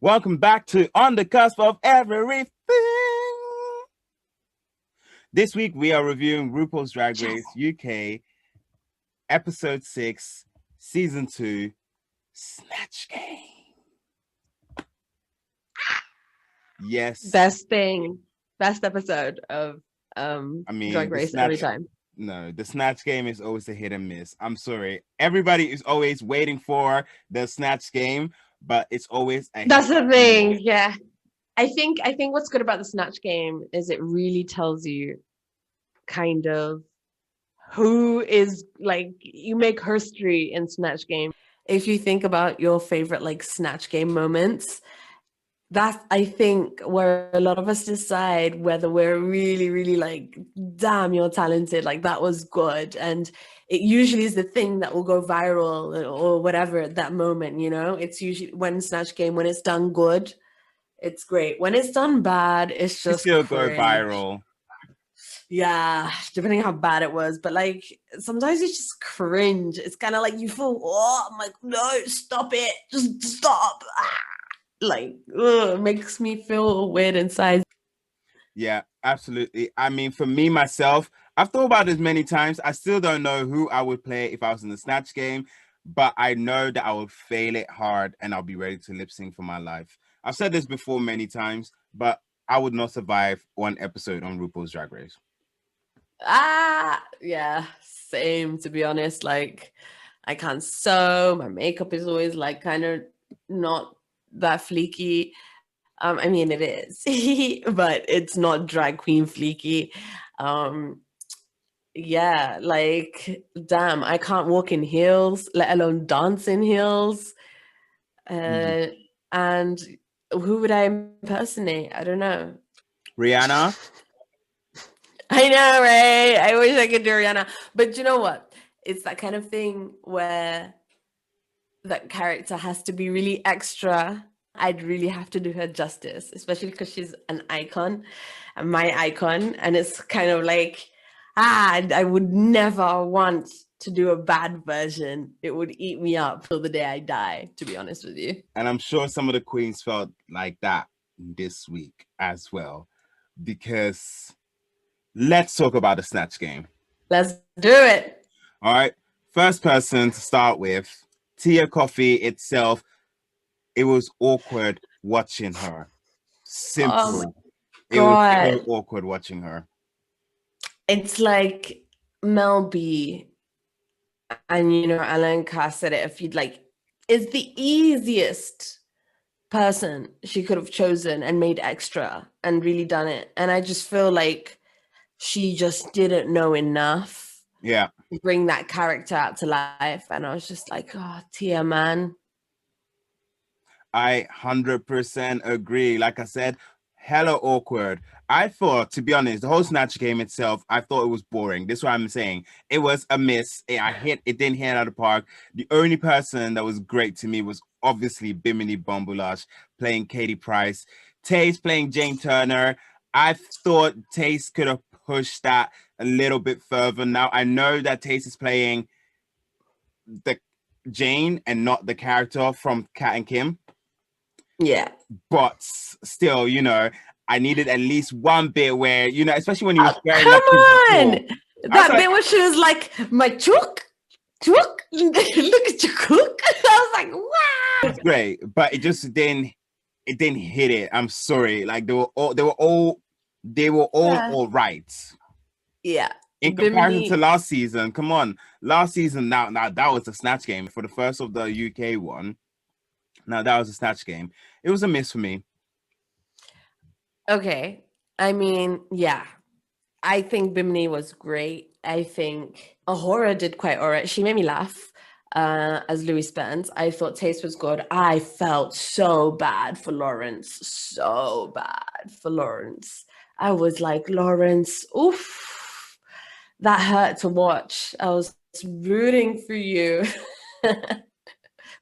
Welcome back to On the Cusp of Everything. This week we are reviewing RuPaul's Drag Race UK Episode 6, Season 2, Snatch Game. Yes. Best episode of Drag Race every time. No, the Snatch Game is always a hit and miss. I'm sorry. Everybody is always waiting for the Snatch Game, but it's always a That's the thing, yeah. I think what's good about the Snatch Game is it really tells you kind of who is, like, you make history in Snatch Game. If you think about your favorite like Snatch Game moments, that's, I think, where a lot of us decide whether we're really, really like, damn, you're talented, like that was good. And it usually is the thing that will go viral or whatever at that moment, you know? It's usually when Snatch Game, when it's done good, it's great. When it's done bad, it's just still cringe. go viral. Yeah, depending how bad it was. But like sometimes it's just cringe. It's kind of like you feel, oh, I'm like, no, stop it. Just stop. Like, it makes me feel weird inside. Yeah, absolutely. I mean, for me, myself, I've thought about this many times. I still don't know who I would play if I was in the Snatch Game, but I know that I would fail it hard and I'll be ready to lip sync for my life. I've said this before many times, but I would not survive one episode on RuPaul's Drag Race. Yeah, same, to be honest. Like, I can't sew. My makeup is always like kind of not that fleeky. I mean, it is, but it's not drag queen fleeky. Yeah, like, damn, I can't walk in heels, let alone dance in heels. And who would I impersonate? I don't know. Rihanna? I know, right? I wish I could do Rihanna. But you know what? It's that kind of thing where that character has to be really extra. I'd really have to do her justice, especially because she's an icon, my icon. And it's kind of like, I would never want to do a bad version. It would eat me up till the day I die, to be honest with you. And I'm sure some of the queens felt like that this week as well, because let's talk about the Snatch Game. Let's do it. All right. First person to start with, Tia Coffee itself. It was awkward watching her. Simple. It was so awkward watching her. It's like Mel B and, you know, Alan Carr said it, if you'd like, is the easiest person she could have chosen and made extra and really done it. And I just feel like she just didn't know enough. Yeah. To bring that character out to life. And I was just like, oh, Tia, man. I 100% agree. Like I said, hella awkward. I thought, to be honest, the whole Snatch Game itself, I thought it was boring. This is what I'm saying. It was a miss. It didn't hit out of the park. The only person that was great to me was obviously Bimini Bombulash playing Katie Price. Taste playing Jane Turner. I thought Taste could have pushed that a little bit further. Now, I know that Taste is playing the Jane and not the character from Kat and Kim. Yeah. But still, you know, I needed at least one bit where, you know, especially when you were wearing come on. That like, bit where she was like, my chook, look at your cook. I was like, wow. It's great, but it just didn't hit it. I'm sorry. Like they were all all right. Yeah. In comparison to last season, come on. Last season, now that was a Snatch Game for the first of the UK one. Now that was a Snatch Game. It was a miss for me. Okay. I mean, yeah. I think Bimini was great. I think Ahura did quite all right. She made me laugh as Louis Spence. I thought Taste was good. I felt so bad for Lawrence. So bad for Lawrence. I was like, Lawrence, oof. That hurt to watch. I was rooting for you.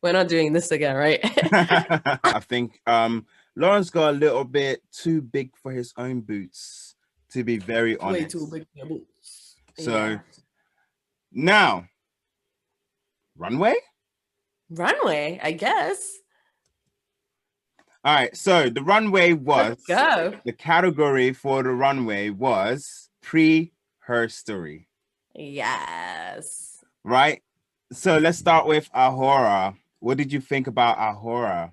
We're not doing this again, right? I think Lawrence got a little bit too big for his own boots, to be very honest. Way too big for boots. So now, runway, I guess. All right. So the runway was Let's go. the category for the runway was pre-her story. Yes. Right. So let's start with Ahura. What did you think about Ahura?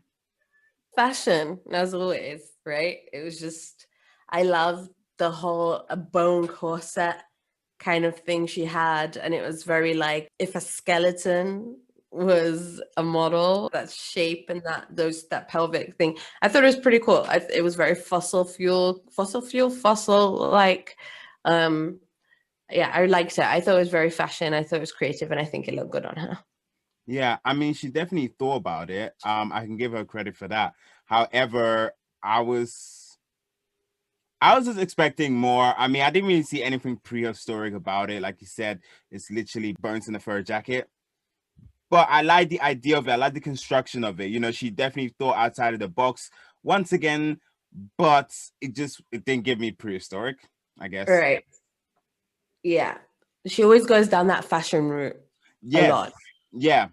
Fashion, as always, right? It was just, I love the whole a bone corset kind of thing she had. And it was very like if a skeleton was a model, that shape and that pelvic thing. I thought it was pretty cool. It was very fossil like. Yeah, I liked it. I thought it was very fashion. I thought it was creative, and I think it looked good on her. Yeah, I mean, she definitely thought about it. I can give her credit for that. However, I was just expecting more. I mean, I didn't really see anything prehistoric about it. Like you said, it's literally burns in a fur jacket. But I like the idea of it. I like the construction of it. You know, she definitely thought outside of the box once again, but it didn't give me prehistoric, I guess. Right. Yeah. She always goes down that fashion route a Yes. lot. Yeah.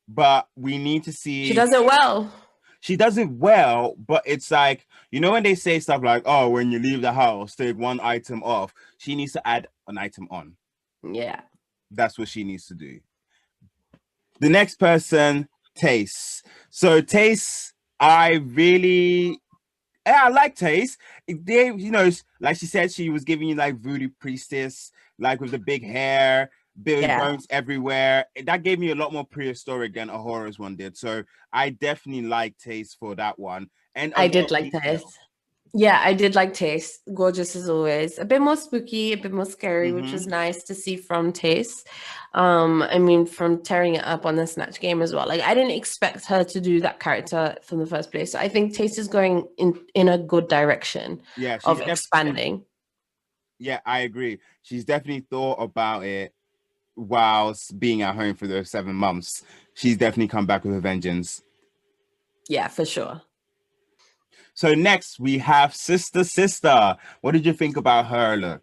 But we need to see. She does it well. She does it well, but it's like, you know, when they say stuff like, oh, when you leave the house, take one item off, she needs to add an item on. Yeah. That's what she needs to do. The next person, Taste. So Taste, I like Taste. They, you know, like she said, she was giving you like voodoo priestess, like with the big hair, big bones everywhere. That gave me a lot more prehistoric than Ahora's one did. So I definitely like Taste for that one. And I did like Taste. Yeah, I did like Taste. Gorgeous as always. A bit more spooky, a bit more scary, which was nice to see from Taste. I mean, from tearing it up on the Snatch Game as well. Like, I didn't expect her to do that character from the first place. So I think Taste is going in a good direction of expanding. Yeah, I agree. She's definitely thought about it whilst being at home for those 7 months. She's definitely come back with a vengeance. Yeah, for sure. So next we have Sister. What did you think about her look?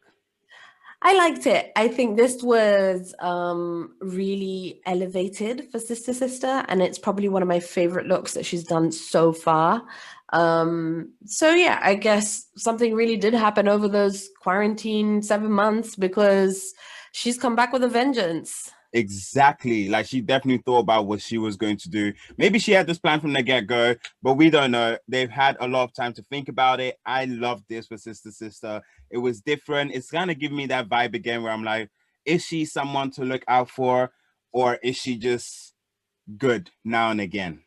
I liked it. I think this was really elevated for Sister, and it's probably one of my favorite looks that she's done so far. So yeah, I guess something really did happen over those quarantine 7 months because she's come back with a vengeance. Exactly. Like she definitely thought about what she was going to do. Maybe she had this plan from the get-go, but we don't know. They've had a lot of time to think about it. I love this for Sister. It was different. It's kind of giving me that vibe again where I'm like, is she someone to look out for, or is she just good now and again?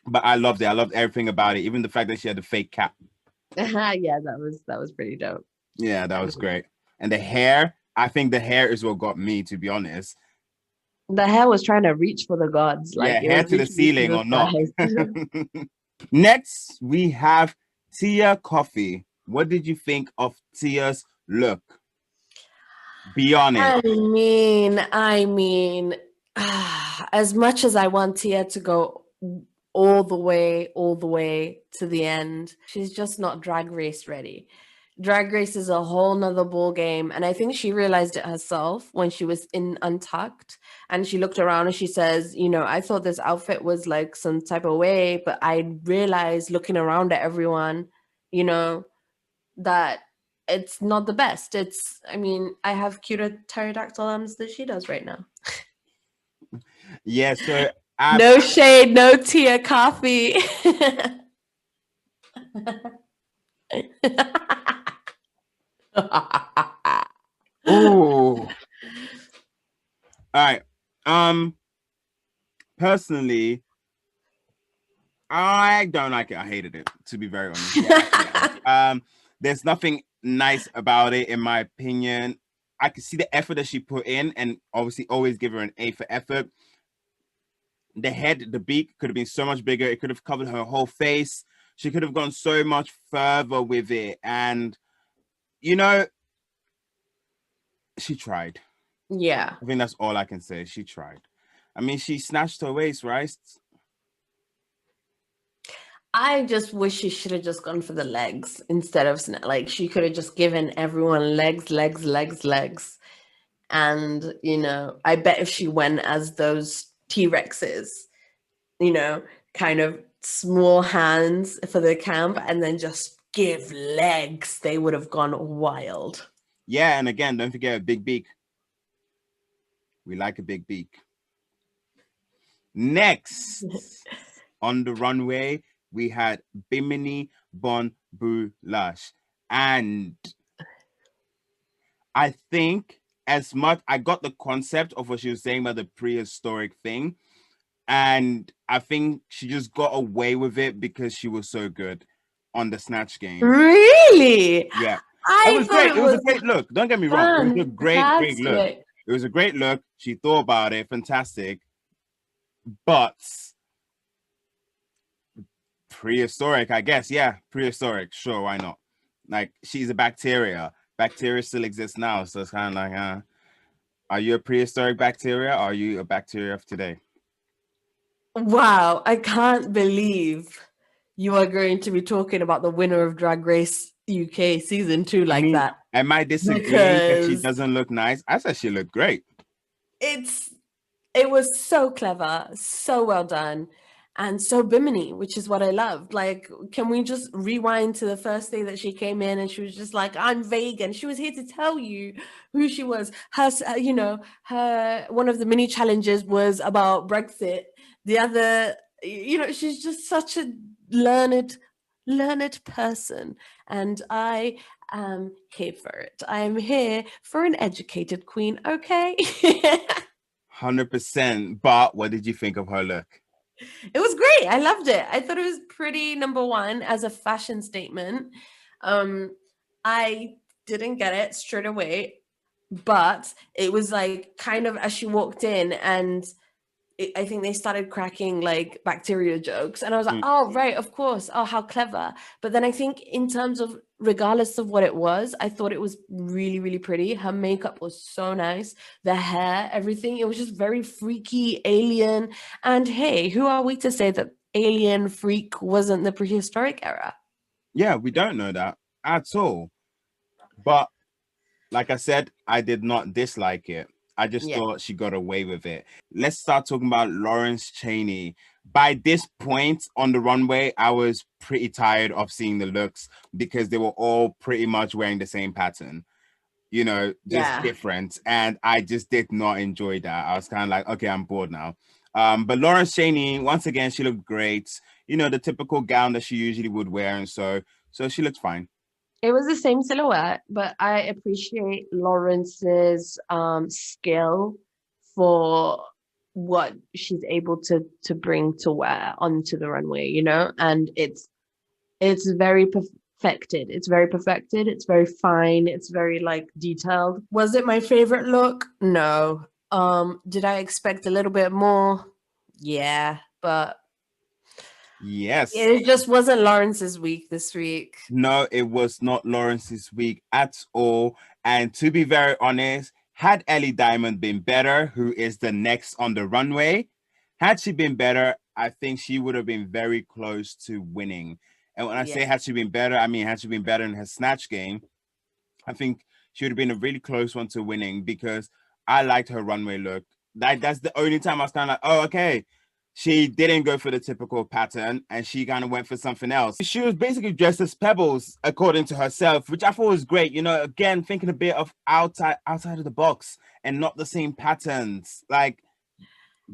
But I loved it. I loved everything about it, even the fact that she had the fake cap. Yeah, that was pretty dope. Yeah, that was great. And the hair, I think the hair is what got me, to be honest. The hair was trying to reach for the gods, like it hair was to the ceiling or not. Next, we have Tia Coffee. What did you think of Tia's look? Be honest. I mean, as much as I want Tia to go all the way to the end, she's just not Drag Race ready. Drag Race is a whole nother ball game, and I think she realized it herself when she was in Untucked, and she looked around and she says, you know, I thought this outfit was like some type of way, but I realized looking around at everyone, you know, that it's not the best. I mean, I have cuter pterodactyl arms than she does right now. Yeah, so no shade, no Tia Coffee. Oh. All right. Personally, I don't like it. I hated it, to be very honest. There's nothing nice about it, in my opinion. I could see the effort that she put in, and obviously always give her an A for effort. The head, the beak could have been so much bigger. It could have covered her whole face. She could have gone so much further with it. And, you know, she tried. Yeah. I think that's all I can say. She tried. I mean, she snatched her waist, right? I just wish she should have just gone for the legs instead of like she could have just given everyone legs. And, you know, I bet if she went as those T-Rexes, you know, kind of small hands for the camp and then just give legs, they would have gone wild. Yeah, and again, don't forget a big beak. We like a big beak. Next, on the runway, we had Bimini Bon Boulash. And I think as much, I got the concept of what she was saying about the prehistoric thing. And I think she just got away with it because she was so good on the snatch game. Really? Yeah. I It was thought great. it It was a was great look. Don't get me wrong. It was a great look. fantastic. It was a great look. She thought about it. Fantastic. But prehistoric, I guess. Yeah, prehistoric. Sure, why not? Like, she's a bacteria. Bacteria still exists now. So it's kind of like, are you a prehistoric bacteria or are you a bacteria of today? Wow, I can't believe you are going to be talking about the winner of Drag Race UK season 2 like that. Am I disagreeing that she Because doesn't look nice? I said she looked great. it was so clever, so well done, and so Bimini, which is what I loved. Like, can we just rewind to the first day that she came in and she was just like, I'm vegan. She was here to tell you who she was. Her, her one of the mini challenges was about Brexit. The other, she's just such a learned person, and I am here for it. I am here for an educated queen, okay? 100%. But what did you think of her look? It was great. I loved it. I thought it was pretty, number one, as a fashion statement. I didn't get it straight away, but it was like kind of as she walked in, and I think they started cracking like bacteria jokes, and I was like, oh right, of course, oh how clever. But then I think in terms of, regardless of what it was, I thought it was really, really pretty. Her makeup was so nice, the hair, everything, it was just very freaky, alien. And hey, who are we to say that alien freak wasn't the prehistoric era? Yeah, we don't know that at all. But like I said, I did not dislike it. I just thought she got away with it. Let's start talking about Lawrence Cheney. By this point on the runway, I was pretty tired of seeing the looks because they were all pretty much wearing the same pattern, just different. And I just did not enjoy that. I was kind of like, okay, I'm bored now. But Lawrence Cheney, once again, she looked great. The typical gown that she usually would wear. And so she looked fine. It was the same silhouette, but I appreciate Lawrence's skill for what she's able to bring to wear onto the runway, and it's very perfected. It's very perfected. It's very fine. It's very like detailed. Was it my favorite look? No. Did I expect a little bit more? Yeah, but Yes. it just wasn't Lawrence's week this week. No, it was not Lawrence's week at all. And to be very honest, had Ellie Diamond been better, who is the next on the runway, had she been better, I think she would have been very close to winning. And when I say had she been better, I mean had she been better in her snatch game, I think she would have been a really close one to winning because I liked her runway look. That's the only time I was kind of like, oh, okay. She didn't go for the typical pattern and she kind of went for something else. She was basically dressed as Pebbles, according to herself, which I thought was great. Again, thinking a bit of outside of the box and not the same patterns. Like,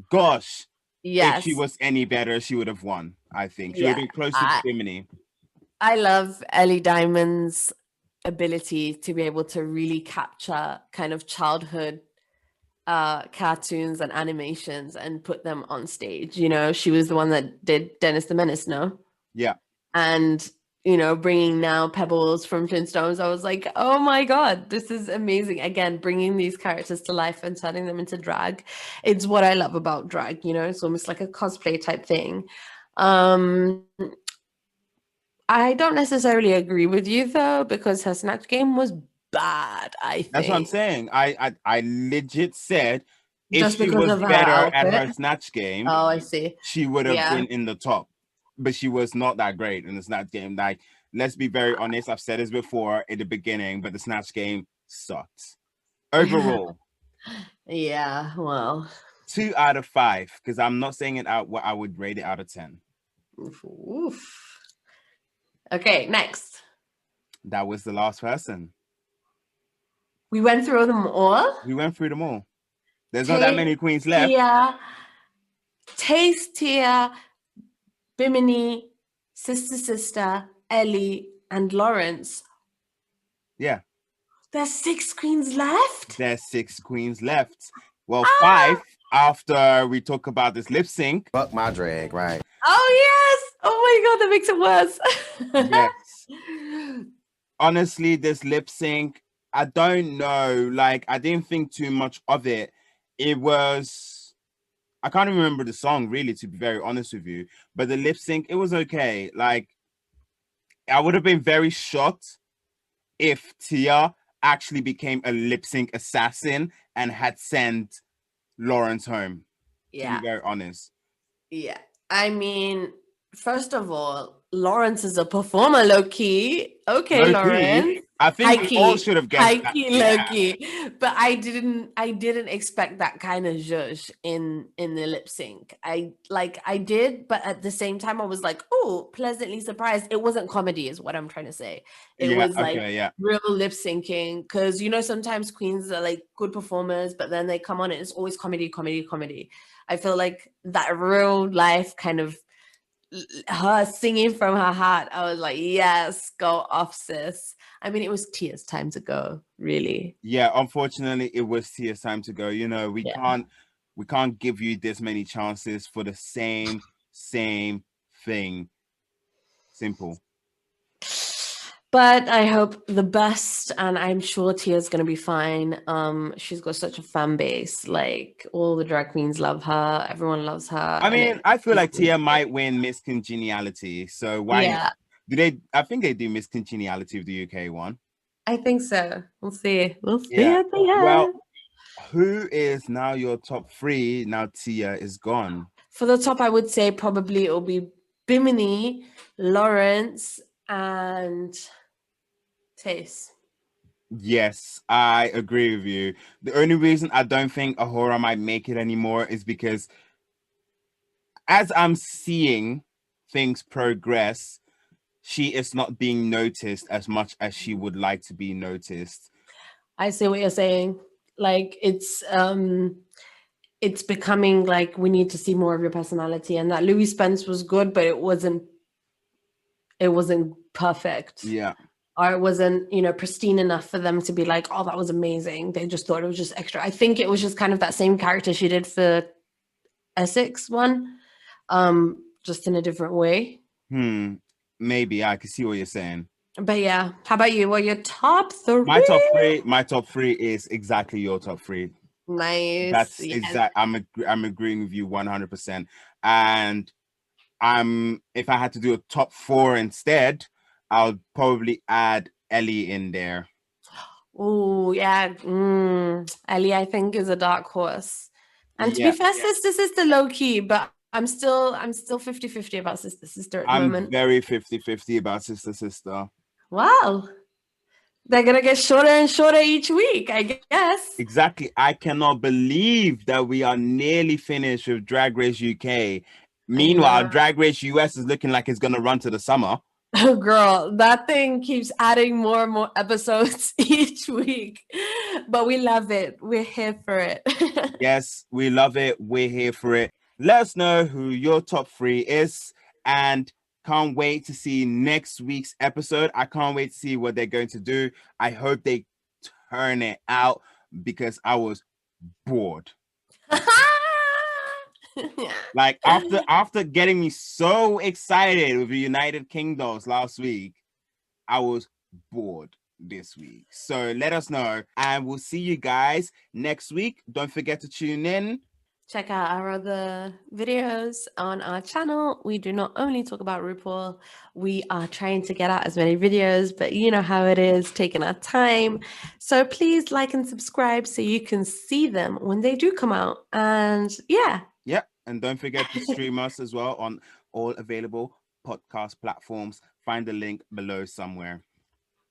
gosh, if she was any better, she would have won, I think. She would have been close to Bimini. I love Ellie Diamond's ability to be able to really capture kind of childhood cartoons and animations and put them on stage. She was the one that did Dennis the Menace, no? Yeah. And bringing now Pebbles from Flintstones, I was like, oh my god, this is amazing. Again, bringing these characters to life and turning them into drag. It's what I love about drag. It's almost like a cosplay type thing. I don't necessarily agree with you though, because her snatch game was bad, I think. That's what I'm saying. I legit said if just she because was of her better outfit? at her snatch game, Oh, I see. she would have been in the top. But she was not that great in the snatch game. Like, let's be very honest. I've said this before in the beginning, but the snatch game sucked. Overall. Yeah, well. 2 out of 5, because I'm not saying it out what I would rate it out of 10. Oof. Okay, next. That was the last person. We went through them all. We went through them all. There's not that many queens left. Tia, Taste, Tia, Bimini, Sister, Ellie, and Lawrence. Yeah. There's 6 queens left? There's 6 queens left. Well, 5 after we talk about this lip sync. Fuck my drag, right? Oh, yes. Oh, my God. That makes it worse. Yes. Honestly, this lip sync, I don't know. Like, I didn't think too much of it. It was... I can't even remember the song, really, to be very honest with you. But the lip sync, it was okay. Like, I would have been very shocked if Tia actually became a lip sync assassin and had sent Lawrence home. Yeah. To be very honest. Yeah. I mean, first of all, Lawrence is a performer, low key. Okay, Low-key. Lawrence. I think we all should have guessed high key, that. low key. But I didn't expect that kind of zhuzh in the lip sync. I did, but at the same time I was like, oh, pleasantly surprised. It wasn't comedy, is what I'm trying to say. It was like real lip syncing. Because sometimes queens are like good performers, but then they come on and it's always comedy. I feel like that real life kind of her singing from her heart. I was like, yes, go off, sis. I mean, it was Tia's time to go, really. Yeah, unfortunately, it was Tia's time to go. We can't give you this many chances for the same thing. Simple. But I hope the best, and I'm sure Tia's gonna be fine. She's got such a fan base. Like, all the drag queens love her. Everyone loves her. I mean, I feel like Tia might win Miss Congeniality. So why not? I think they do Miss Congeniality with the UK one. I think so. We'll see. Yeah. Well, who is now your top 3 now Tia is gone? For the top, I would say probably it'll be Bimini, Lawrence, and Taste. Yes, I agree with you. The only reason I don't think Ahura might make it anymore is because as I'm seeing things progress, she is not being noticed as much as she would like to be noticed. I see what you're saying. Like, it's becoming like we need to see more of your personality, and that Louis Spence was good, but it wasn't perfect. Yeah. Or it wasn't, pristine enough for them to be like, oh, that was amazing. They just thought it was just extra. I think it was just kind of that same character she did for Essex one, just in a different way. Maybe I can see what you're saying. But yeah, how about you? What are your top 3? My top 3 is exactly your top 3. Nice. That's exact. I'm agreeing with you 100%. And if I had to do a top 4 instead, I'll probably add Ellie in there. Oh yeah, Ellie I think is a dark horse. And to be fair, sister low key, but I'm still 50-50 about sister at the moment. I'm very 50-50 about sister. Wow. They're gonna get shorter and shorter each week, I guess. Exactly. I cannot believe that we are nearly finished with Drag Race UK. Meanwhile, Drag Race US is looking like it's gonna run to the summer. Oh, girl, that thing keeps adding more and more episodes each week. But we love it. We're here for it. Yes, we love it. We're here for it. Let us know who your top 3 is, and can't wait to see next week's episode. I can't wait to see what they're going to do. I hope they turn it out because I was bored. Like after getting me so excited with the United Kingdoms last week, I was bored this week. So let us know, and we'll see you guys next week. Don't forget to tune in. Check out our other videos on our channel. We do not only talk about RuPaul, we are trying to get out as many videos, but you know how it is, taking our time. So please like and subscribe so you can see them when they do come out. And yeah. And don't forget to stream us as well on all available podcast platforms. Find the link below somewhere.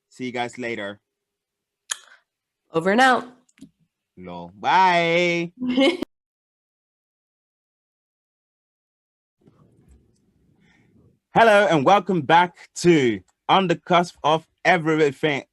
See you guys later. Over and out. Lol. Bye. Hello and welcome back to On the Cusp of Everything.